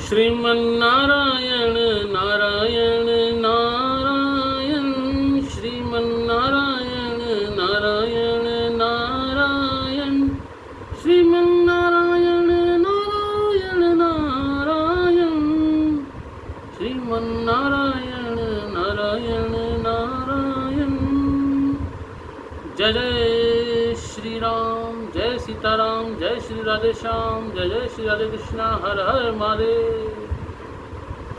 श्रीमन्नारायण नारायण नारायण, श्रीमन्नारायण नारायण नारायण, श्रीमन्नारायण नारायण नारायण, श्रीमन्नारायण नारायण नारायण। जय जय श्री राम, जय सीताराम, जय श्री राधेश्याम, जय जय श्री राधे कृष्णा, हर हर महादेव।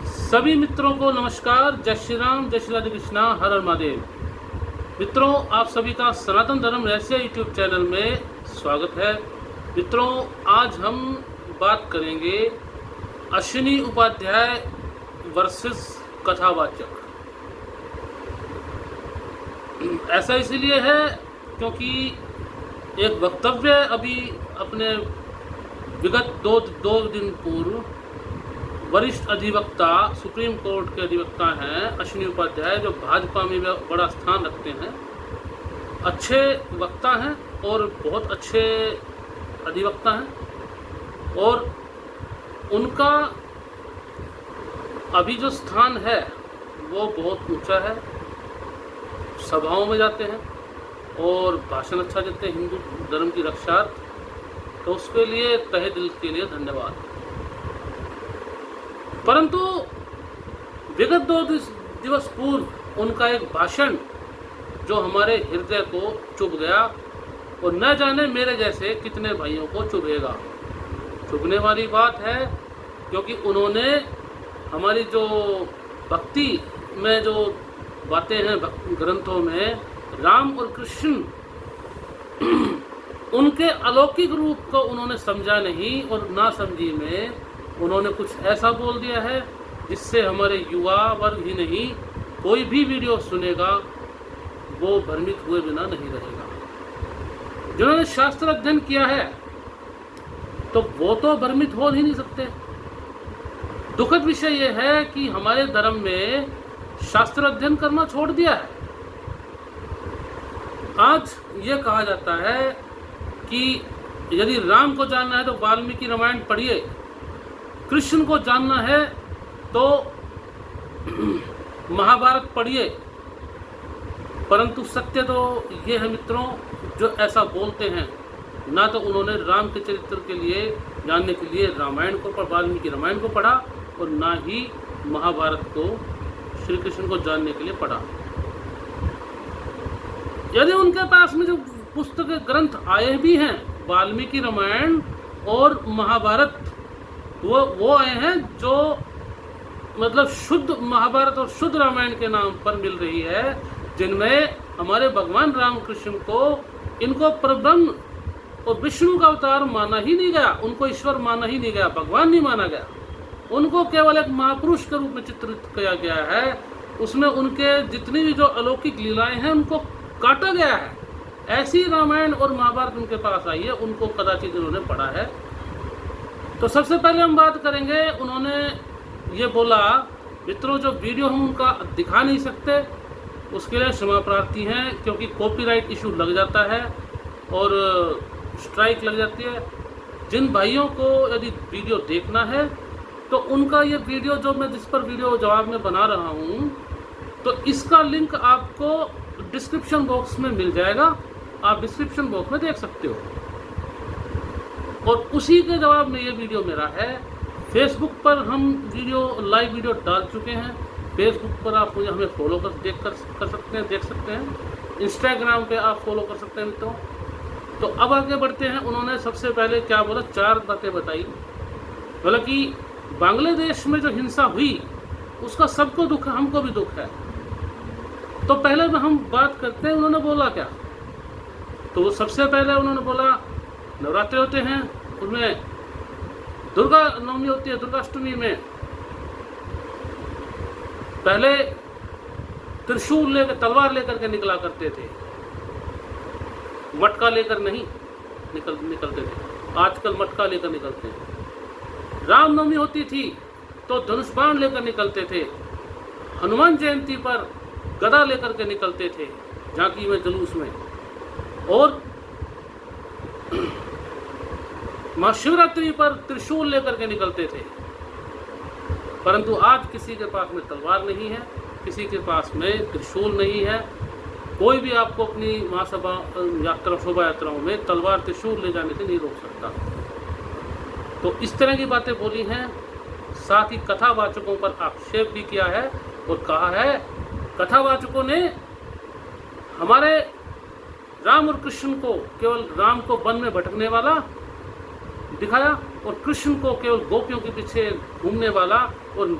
सभी मित्रों को नमस्कार। जय श्री राम, जय श्री राधे कृष्णा, हर हर महादेव। मित्रों, आप सभी का सनातन धर्म रहस्य यूट्यूब चैनल में स्वागत है। मित्रों, आज हम बात करेंगे अश्विनी उपाध्याय वर्सेस कथावाचक। ऐसा इसलिए है क्योंकि एक वक्तव्य अभी अपने विगत दो दिन पूर्व वरिष्ठ अधिवक्ता, सुप्रीम कोर्ट के अधिवक्ता हैं अश्विनी उपाध्याय, जो भाजपा में बड़ा स्थान रखते हैं, अच्छे वक्ता हैं और बहुत अच्छे अधिवक्ता हैं, और उनका अभी जो स्थान है वो बहुत ऊंचा है। सभाओं में जाते हैं और भाषण अच्छा देते हैं हिंदू धर्म की रक्षार्थ, तो उसके लिए तहे दिल के लिए धन्यवाद। परंतु विगत 2 दिवस पूर्व उनका एक भाषण जो हमारे हृदय को चुभ गया, और न जाने मेरे जैसे कितने भाइयों को चुभेगा। चुभने वाली बात है क्योंकि उन्होंने हमारी जो भक्ति में जो बातें हैं ग्रंथों में, राम और कृष्ण, उनके अलौकिक रूप को उन्होंने समझा नहीं, और ना समझी में उन्होंने कुछ ऐसा बोल दिया है जिससे हमारे युवा वर्ग ही नहीं, कोई भी वीडियो सुनेगा वो भ्रमित हुए बिना नहीं रहेगा। जिन्होंने शास्त्र अध्ययन किया है तो वो तो भ्रमित हो ही नहीं सकते। दुखद विषय यह है कि हमारे धर्म में शास्त्र अध्ययन करना छोड़ दिया है। आज ये कहा जाता है कि यदि राम को जानना है तो वाल्मीकि रामायण पढ़िए, कृष्ण को जानना है तो महाभारत पढ़िए। परंतु सत्य तो ये है मित्रों, जो ऐसा बोलते हैं, ना तो उन्होंने राम के चरित्र के लिए जानने के लिए रामायण को वाल्मीकि रामायण को पढ़ा, और ना ही महाभारत को, श्री कृष्ण को जानने के लिए पढ़ा। यदि उनके पास में जो पुस्तक ग्रंथ आए भी हैं, वाल्मीकि रामायण और महाभारत, वो आए हैं जो मतलब शुद्ध महाभारत और शुद्ध रामायण के नाम पर मिल रही है, जिनमें हमारे भगवान राम कृष्ण को, इनको परब्रह्म और विष्णु का अवतार माना ही नहीं गया, उनको ईश्वर माना ही नहीं गया, भगवान नहीं माना गया। उनको केवल एक महापुरुष के रूप में चित्रित किया गया है। उसमें उनके जितनी भी जो अलौकिक लीलाएं हैं उनको काटा गया है। ऐसी रामायण और महाभारत उनके पास आई है, उनको कदाचित उन्होंने पढ़ा है। तो सबसे पहले हम बात करेंगे, उन्होंने ये बोला, मित्रों जो वीडियो हम उनका दिखा नहीं सकते उसके लिए क्षमा प्रार्थी हैं, क्योंकि कॉपीराइट इशू लग जाता है और स्ट्राइक लग जाती है। जिन भाइयों को यदि वीडियो देखना है तो उनका ये वीडियो जो मैं जिस पर वीडियो जवाब में बना रहा हूँ, तो इसका लिंक आपको डिस्क्रिप्शन बॉक्स में मिल जाएगा। आप डिस्क्रिप्शन बॉक्स में देख सकते हो, और उसी के जवाब में ये वीडियो मेरा है। फेसबुक पर हम लाइव वीडियो डाल चुके हैं। फेसबुक पर आप मुझे हमें फॉलो कर देख सकते हैं। इंस्टाग्राम पे आप फॉलो कर सकते हैं मित्रों। तो अब आगे बढ़ते हैं। उन्होंने सबसे पहले क्या बोला, 4 बातें बताई। बोला कि बांग्लादेश में जो हिंसा हुई उसका सबको दुख है, हमको भी दुख है। तो पहले में हम बात करते हैं उन्होंने बोला क्या। तो सबसे पहले उन्होंने बोला नवरात्रि होते हैं, उनमें दुर्गा नवमी होती है, दुर्गाष्टमी में पहले त्रिशूल लेकर, तलवार लेकर के निकला करते थे, मटका लेकर नहीं निकलते थे। आजकल मटका लेकर निकलते हैं। रामनवमी होती थी तो धनुष बाण लेकर निकलते थे। हनुमान जयंती पर गदा लेकर के निकलते थे झांकी में, जुलूस में। और महाशिवरात्रि पर त्रिशूल लेकर के निकलते थे। परंतु आज किसी के पास में तलवार नहीं है, किसी के पास में त्रिशूल नहीं है। कोई भी आपको अपनी महासभा यात्रा शोभा यात्राओं में तलवार त्रिशूल ले जाने से नहीं रोक सकता। तो इस तरह की बातें बोली हैं। साथ ही कथावाचकों पर आक्षेप भी किया है और कहा है कथावाचकों ने हमारे राम और कृष्ण को केवल राम को वन में भटकने वाला दिखाया और कृष्ण को केवल गोपियों के पीछे घूमने वाला और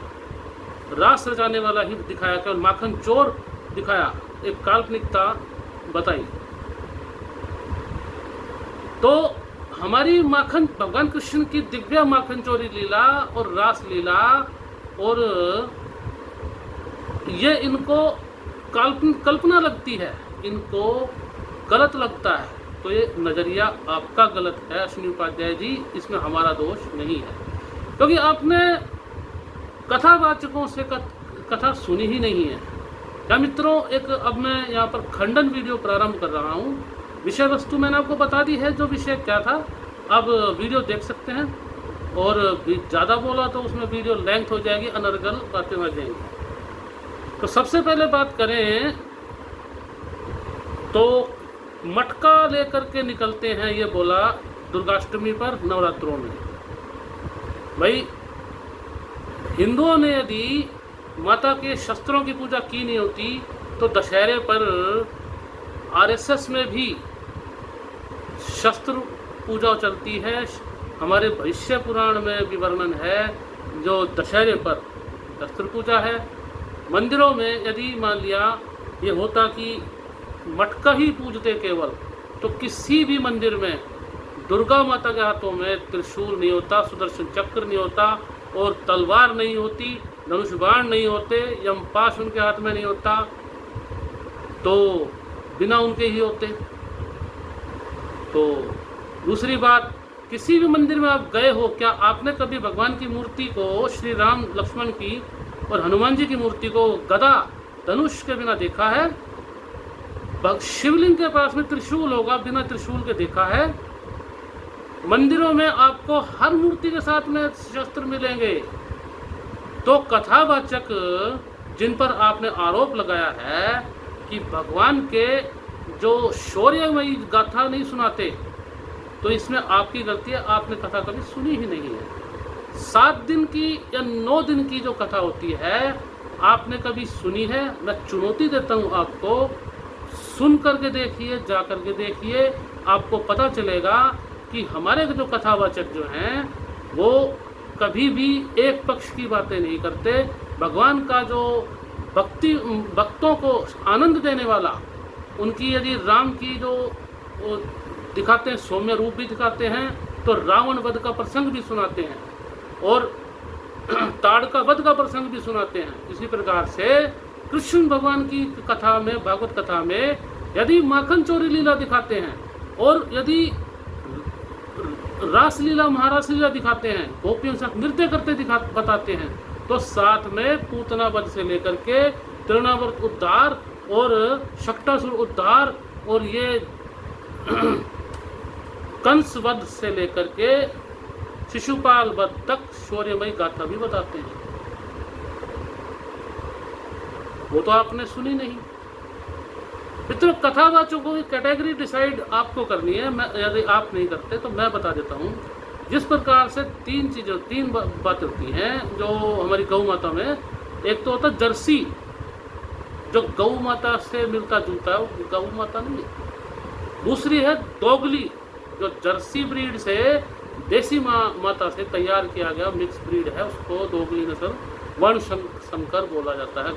रास रचाने वाला ही दिखाया, केवल माखन चोर दिखाया, एक काल्पनिकता बताई। तो हमारी माखन भगवान कृष्ण की दिव्य माखन चोरी लीला और रास लीला और ये इनको कल्पना लगती है, इनको गलत लगता है। तो ये नज़रिया आपका गलत है अश्विनी उपाध्याय जी, इसमें हमारा दोष नहीं है, क्योंकि आपने कथावाचकों से कथा सुनी ही नहीं है। क्या मित्रों, एक अब मैं यहाँ पर खंडन वीडियो प्रारंभ कर रहा हूँ। विषय वस्तु मैंने आपको बता दी है, जो विषय क्या था। अब वीडियो देख सकते हैं, और ज़्यादा बोला तो उसमें वीडियो लेंथ हो जाएगी, अनर्गल बातें हो जाएंगी। तो सबसे पहले बात करें तो मटका लेकर के निकलते हैं, ये बोला दुर्गाष्टमी पर नवरात्रों में। भाई, हिंदुओं ने यदि माता के शस्त्रों की पूजा की नहीं होती तो दशहरे पर आरएसएस में भी शस्त्र पूजा चलती है। हमारे भविष्य पुराण में भी वर्णन है, जो दशहरे पर शस्त्र पूजा है। मंदिरों में यदि मान लिया ये होता कि मटका ही पूजते केवल, तो किसी भी मंदिर में दुर्गा माता के हाथों में त्रिशूल नहीं होता, सुदर्शन चक्र नहीं होता और तलवार नहीं होती, धनुष बाण नहीं होते, यमपाश उनके हाथ में नहीं होता, तो बिना उनके ही होते। तो दूसरी बात, किसी भी मंदिर में आप गए हो, क्या आपने कभी भगवान की मूर्ति को, श्री राम लक्ष्मण की और हनुमान जी की मूर्ति को गदा धनुष के बिना देखा है? शिवलिंग के पास में त्रिशूल होगा, बिना त्रिशूल के देखा है? मंदिरों में आपको हर मूर्ति के साथ में शस्त्र मिलेंगे। तो कथावाचक जिन पर आपने आरोप लगाया है कि भगवान के जो शौर्यमयी गाथा नहीं सुनाते, तो इसमें आपकी गलती है, आपने कथा कभी सुनी ही नहीं है। 7 दिन की या 9 दिन की जो कथा होती है, आपने कभी सुनी है? मैं चुनौती देता हूँ आपको, सुन करके देखिए, जा करके देखिए, आपको पता चलेगा कि हमारे जो कथावाचक जो हैं वो कभी भी एक पक्ष की बातें नहीं करते। भगवान का जो भक्तों को आनंद देने वाला, उनकी यदि राम की जो दिखाते हैं, सौम्य रूप भी दिखाते हैं, तो रावण वध का प्रसंग भी सुनाते हैं और ताड़का वध का प्रसंग भी सुनाते हैं। इसी प्रकार से कृष्ण भगवान की कथा में, भागवत कथा में यदि माखन चोरी लीला दिखाते हैं और यदि रासलीला महारास लीला दिखाते हैं, गोपियों से नृत्य करते बताते हैं, तो साथ में पूतना वध से लेकर के तृणावर्त उद्धार और शक्टासुर उद्धार और ये कंस वध से लेकर के शिशुपाल वध तक शौर्यमयी गाथा भी बताते हैं। वो तो आपने सुनी नहीं। मित्रों, कथावाचकों की कैटेगरी डिसाइड आपको करनी है। मैं यदि आप नहीं करते तो मैं बता देता हूँ। जिस प्रकार से तीन बातें होती हैं जो हमारी गौ माता में, एक तो होता है जर्सी, जो गौ माता से मिलता जुलता है, वो गौ माता नहीं है। दूसरी है दोगली, जो जर्सी ब्रीड से देसी माता से तैयार किया गया मिक्स ब्रीड है, उसको दोगली नस्ल वर्ण संकर बोला जाता है,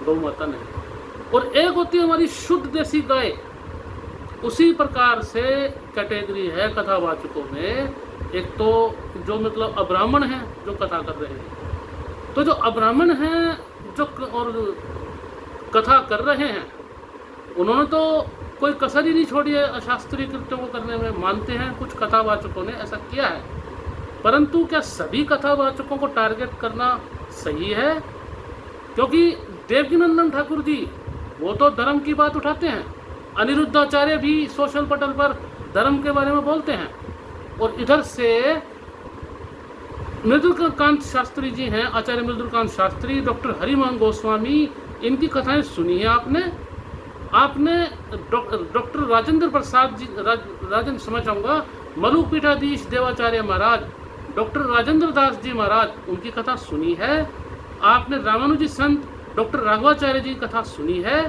गौ माता नहीं। और एक होती है हमारी शुद्ध देसी गाय। उसी प्रकार से कैटेगरी है कथावाचकों में। एक तो जो मतलब अब्राह्मण हैं जो कथा कर रहे हैं, तो जो अब्राह्मण हैं जो और कथा कर रहे हैं, उन्होंने तो कोई कसर ही नहीं छोड़ी है अशास्त्रीय कृत्यों को करने में। मानते हैं कुछ कथावाचकों ने ऐसा किया है, परंतु क्या सभी कथावाचकों को टारगेट करना सही है? क्योंकि देवकीनंदन ठाकुर जी वो तो धर्म की बात उठाते हैं, अनिरुद्धाचार्य भी सोशल पटल पर धर्म के बारे में बोलते हैं, और इधर से मृदुलकांत शास्त्री जी हैं, आचार्य मृदुलकांत शास्त्री, डॉक्टर हरिमोहन गोस्वामी, इनकी कथाएं सुनी है आपने? आपने डॉक्टर राजेंद्र प्रसाद जी, राजेंद्र समझ आऊँगा, मलुकपीठाधीश देवाचार्य महाराज, डॉक्टर राजेंद्र दास जी महाराज, उनकी कथा सुनी है? आपने रामानुजी संत डॉक्टर राघवाचार्य जी की कथा सुनी है?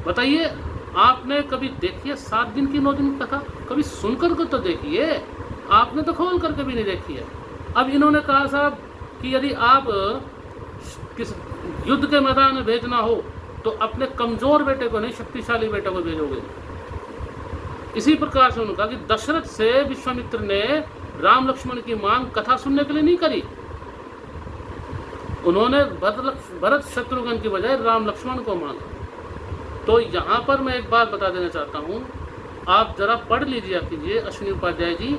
बताइए, आपने कभी देखी है 7 दिन की 9 दिन की कथा? कभी सुनकर को तो देखिए, आपने तो खोल कर कभी नहीं देखी है। अब इन्होंने कहा साहब कि यदि आप किस युद्ध के मैदान में भेजना हो तो अपने कमजोर बेटे को नहीं, शक्तिशाली बेटे को भेजोगे। इसी प्रकार से उन्होंने कहा कि दशरथ से विश्वामित्र ने राम लक्ष्मण की मांग कथा सुनने के लिए नहीं करी, उन्होंने भरत शत्रुघ्न की बजाय राम लक्ष्मण को मांगा। तो यहाँ पर मैं एक बात बता देना चाहता हूँ, आप जरा पढ़ लीजिए कीजिए, अश्विनी उपाध्याय जी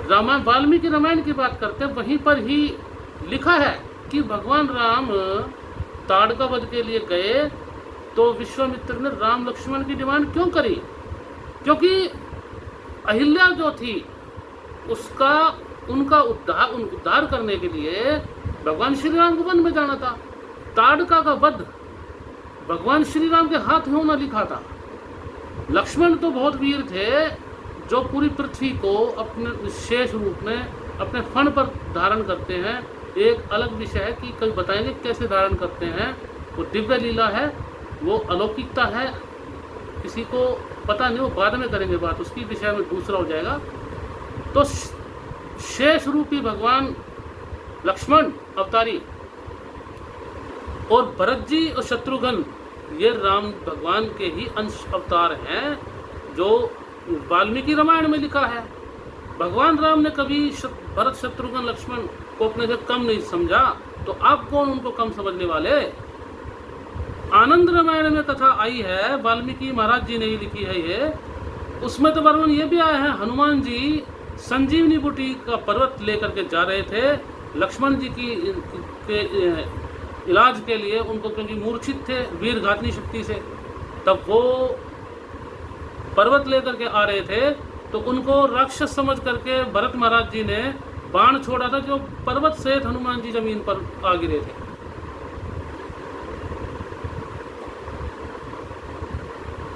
रामायण वाल्मीकि रामायण की बात करते हैं, वहीं पर ही लिखा है कि भगवान राम ताड़का वध के लिए गए तो विश्वामित्र ने राम लक्ष्मण की डिमांड क्यों करी? क्योंकि अहिल्या जो थी उसका उनका उद्धार करने के लिए भगवान श्री राम को वन में जाना था। ताड़का का वध भगवान श्री राम के हाथ में होना लिखा था। लक्ष्मण तो बहुत वीर थे, जो पूरी पृथ्वी को अपने विशेष रूप में अपने फण पर धारण करते हैं। एक अलग विषय है कि कभी बताएंगे कैसे धारण करते हैं, वो दिव्य लीला है, वो अलौकिकता है, किसी को पता नहीं, वो बाद में करेंगे बात, उसकी विषय में दूसरा हो जाएगा। तो शेष रूपी भगवान लक्ष्मण अवतारी और भरत जी और शत्रुघ्न, ये राम भगवान के ही अंश अवतार हैं, जो वाल्मीकि रामायण में लिखा है। भगवान राम ने कभी भरत शत्रुघ्न लक्ष्मण को अपने से कम नहीं समझा, तो आप कौन उनको कम समझने वाले? आनंद रामायण में कथा आई है, वाल्मीकि महाराज जी ने ही लिखी है ये, उसमें तो वर्णन ये भी आया है, हनुमान जी संजीवनी बूटी का पर्वत लेकर के जा रहे थे लक्ष्मण जी के इलाज के लिए, उनको क्योंकि मूर्छित थे वीर घातनी शक्ति से, तब वो पर्वत लेकर के आ रहे थे, तो उनको राक्षस समझ करके भरत महाराज जी ने बाण छोड़ा था, जो पर्वत से हनुमान जी जमीन पर आ गिरे थे।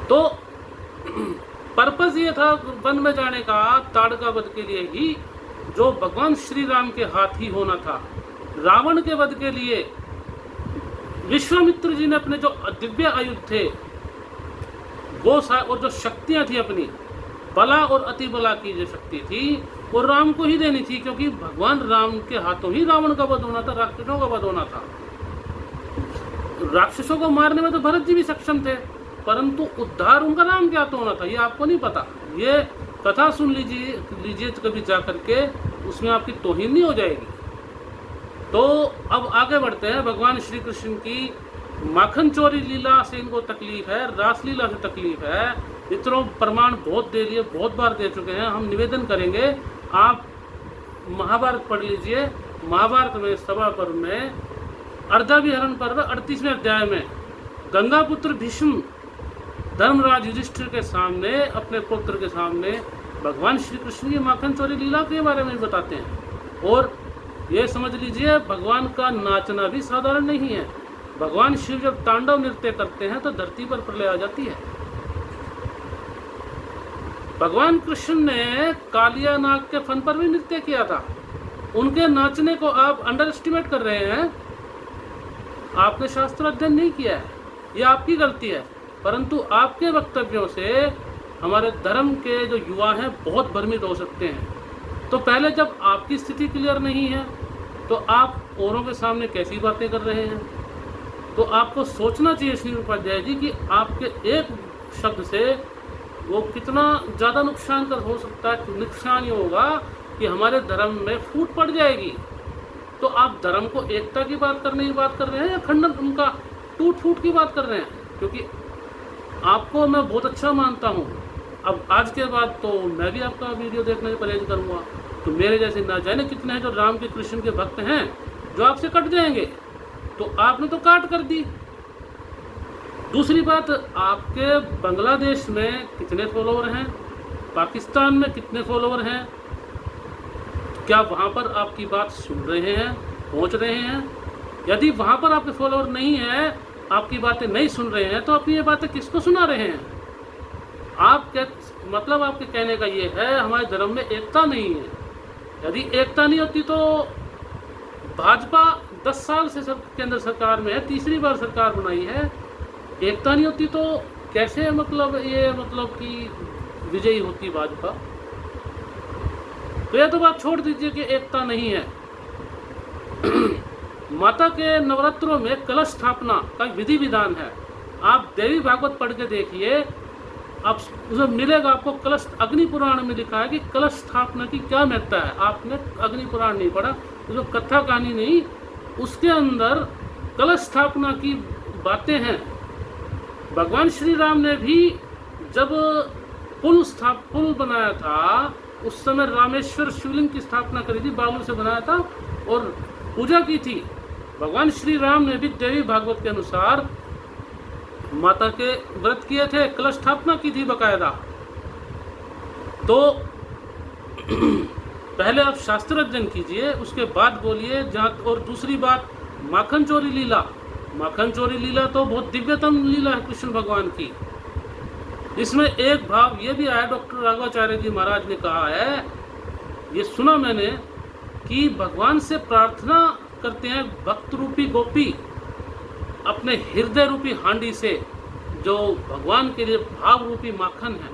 तो पर्पस ये था वन में जाने का, ताड़का वध के लिए ही, जो भगवान श्री राम के हाथ ही होना था। रावण के वध के लिए विश्वामित्र जी ने अपने जो दिव्य आयुध थे वो और जो शक्तियां थी अपनी बला और अति बला की जो शक्ति थी वो राम को ही देनी थी, क्योंकि भगवान राम के हाथों ही रावण का वध होना था, राक्षसों का वध होना था। राक्षसों को मारने में तो भरत जी भी सक्षम थे, परंतु उद्धार उनका राम के हाथों होना था, ये आपको नहीं पता। ये कथा सुन लीजिए कभी जा करके, उसमें आपकी तौहीन नहीं हो जाएगी। तो अब आगे बढ़ते हैं। भगवान श्री कृष्ण की माखन चोरी लीला से इनको तकलीफ है, रास लीला से तकलीफ है, इतनों प्रमाण बहुत दे लिए, बहुत बार दे चुके हैं। हम निवेदन करेंगे आप महाभारत पढ़ लीजिए। महाभारत में सभा पर्व में अर्धाभिहरण पर्व 38वें अध्याय में गंगापुत्र भीष्म धर्मराज युधिष्ठिर के सामने, अपने पुत्र के सामने भगवान श्री कृष्ण की माखन चोरी लीला के बारे में बताते हैं। और ये समझ लीजिए भगवान का नाचना भी साधारण नहीं है। भगवान शिव जब तांडव नृत्य करते हैं तो धरती पर प्रलय आ जाती है। भगवान कृष्ण ने कालिया नाग के फन पर भी नृत्य किया था। उनके नाचने को आप अंडर एस्टिमेट कर रहे हैं। आपने शास्त्र अध्ययन नहीं किया है, ये आपकी गलती है। परंतु आपके वक्तव्यों से हमारे धर्म के जो युवा हैं बहुत भ्रमित हो सकते हैं। तो पहले जब आपकी स्थिति क्लियर नहीं है तो आप औरों के सामने कैसी बातें कर रहे हैं? तो आपको सोचना चाहिए श्री उपाध्याय जी कि आपके एक शब्द से वो कितना ज़्यादा नुकसान कर हो सकता है। नुकसान ये होगा कि हमारे धर्म में फूट पड़ जाएगी। तो आप धर्म को एकता की बात करने की बात कर रहे हैं या खंडन उनका टूट फूट की बात कर रहे हैं? क्योंकि आपको मैं बहुत अच्छा मानता हूँ। अब आज के बाद तो मैं भी आपका वीडियो देखने से परहेज करूँगा। तो मेरे जैसे ना जाने कितने हैं जो राम के कृष्ण के भक्त हैं जो आपसे कट जाएंगे। तो आपने तो काट कर दी। दूसरी बात, आपके बांग्लादेश में कितने फॉलोवर हैं, पाकिस्तान में कितने फॉलोवर हैं, क्या वहाँ पर आपकी बात सुन रहे हैं, पहुँच रहे हैं? यदि वहाँ पर आपके फॉलोअर नहीं है, आपकी बातें नहीं सुन रहे हैं, तो अपनी ये बातें किसको सुना रहे हैं? मतलब आपके कहने का ये है हमारे धर्म में एकता नहीं है। यदि एकता नहीं होती तो भाजपा 10 साल से केंद्र सरकार में है, तीसरी बार सरकार बनाई है। एकता नहीं होती तो कैसे मतलब कि विजयी होती भाजपा? तो यह तो बात छोड़ दीजिए कि एकता नहीं है। माता के नवरात्रों में कलश स्थापना का विधि विधान है। आप देवी भागवत पढ़ के देखिए, आप उसमें मिलेगा आपको कलश। अग्नि पुराण में लिखा है कि कलश स्थापना की क्या महत्ता है। आपने अग्नि पुराण नहीं पढ़ा, उसमें कथा कहानी नहीं, उसके अंदर कलश स्थापना की बातें हैं। भगवान श्री राम ने भी जब पुल बनाया था, उस समय रामेश्वर शिवलिंग की स्थापना करी थी, बालू से बनाया था और पूजा की थी। भगवान श्री राम ने भी देवी भागवत के अनुसार माता के व्रत किए थे, कलश स्थापना की थी बकायदा। तो पहले आप शास्त्र अध्ययन कीजिए, उसके बाद बोलिए। जहाँ और दूसरी बात, माखन चोरी लीला तो बहुत दिव्यतम लीला है कृष्ण भगवान की। इसमें एक भाव ये भी आया, डॉक्टर राघवाचार्य जी महाराज ने कहा है, ये सुना मैंने, कि भगवान से प्रार्थना करते हैं भक्त रूपी गोपी अपने हृदय रूपी हांडी से, जो भगवान के लिए भाव रूपी माखन है।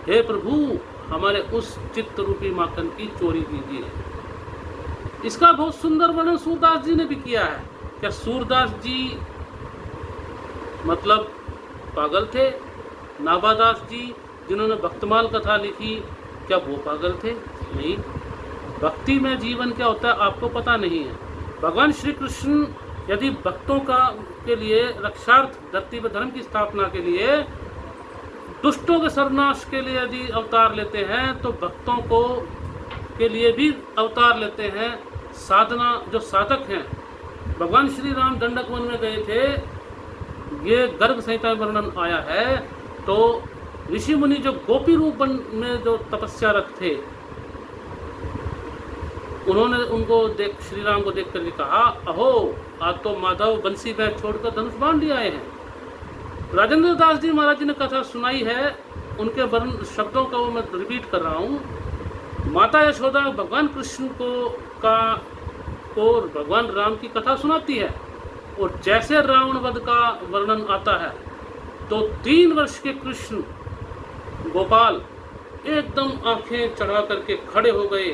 हे प्रभु, हमारे उस चित्त रूपी माखन की चोरी कीजिए। इसका बहुत सुंदर वर्णन सूरदास जी ने भी किया है। क्या सूरदास जी मतलब पागल थे? नाभादास जी जिन्होंने भक्तमाल कथा लिखी, क्या वो पागल थे? नहीं। भक्ति में जीवन क्या होता है आपको पता नहीं है। भगवान श्री कृष्ण यदि भक्तों के लिए रक्षार्थ, धरती पर धर्म की स्थापना के लिए, दुष्टों के सर्वनाश के लिए यदि अवतार लेते हैं, तो भक्तों को के लिए भी अवतार लेते हैं। साधना जो साधक हैं, भगवान श्री राम दंडक वन में गए थे, ये गर्भ संहिता में वर्णन आया है। तो ऋषि मुनि जो गोपी रूप में जो तपस्यारत थे, उन्होंने श्री राम को देख कर कहा, अहो, आज तो माधव बंसी बैग छोड़कर धनुष बाण लिए आए हैं। राजेंद्र दास जी महाराज जी ने कथा सुनाई है, उनके वर्ण शब्दों का वो मैं रिपीट कर रहा हूँ। माता यशोदा भगवान कृष्ण को भगवान राम की कथा सुनाती है, और जैसे रावण वध का वर्णन आता है, तो 3 वर्ष के कृष्ण गोपाल एकदम आंखें चढ़ा करके खड़े हो गए,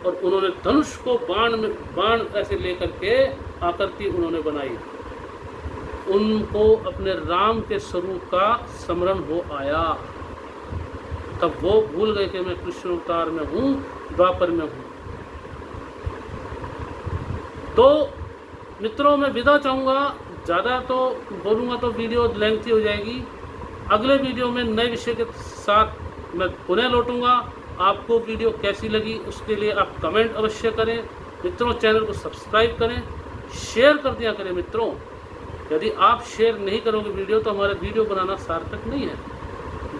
और उन्होंने धनुष को बाण ऐसे लेकर के आकृति उन्होंने बनाई। उनको अपने राम के स्वरूप का स्मरण हो आया। तब वो भूल गए कि मैं कृष्ण अवतार में हूँ, द्वापर में हूँ। तो मित्रों, मैं विदा चाहूँगा। ज़्यादा तो बोलूँगा तो वीडियो लेंथी हो जाएगी। अगले वीडियो में नए विषय के साथ मैं पुनः लौटूंगा। आपको वीडियो कैसी लगी उसके लिए आप कमेंट अवश्य करें। मित्रों, चैनल को सब्सक्राइब करें, शेयर कर दिया करें। मित्रों, यदि आप शेयर नहीं करोगे वीडियो, तो हमारा वीडियो बनाना सार्थक नहीं है।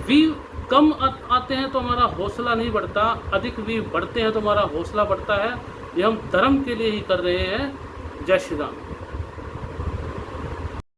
व्यू कम आते हैं तो हमारा हौसला नहीं बढ़ता, अधिक व्यू बढ़ते हैं तो हमारा हौसला बढ़ता है। ये हम धर्म के लिए ही कर रहे हैं। जय श्री राम।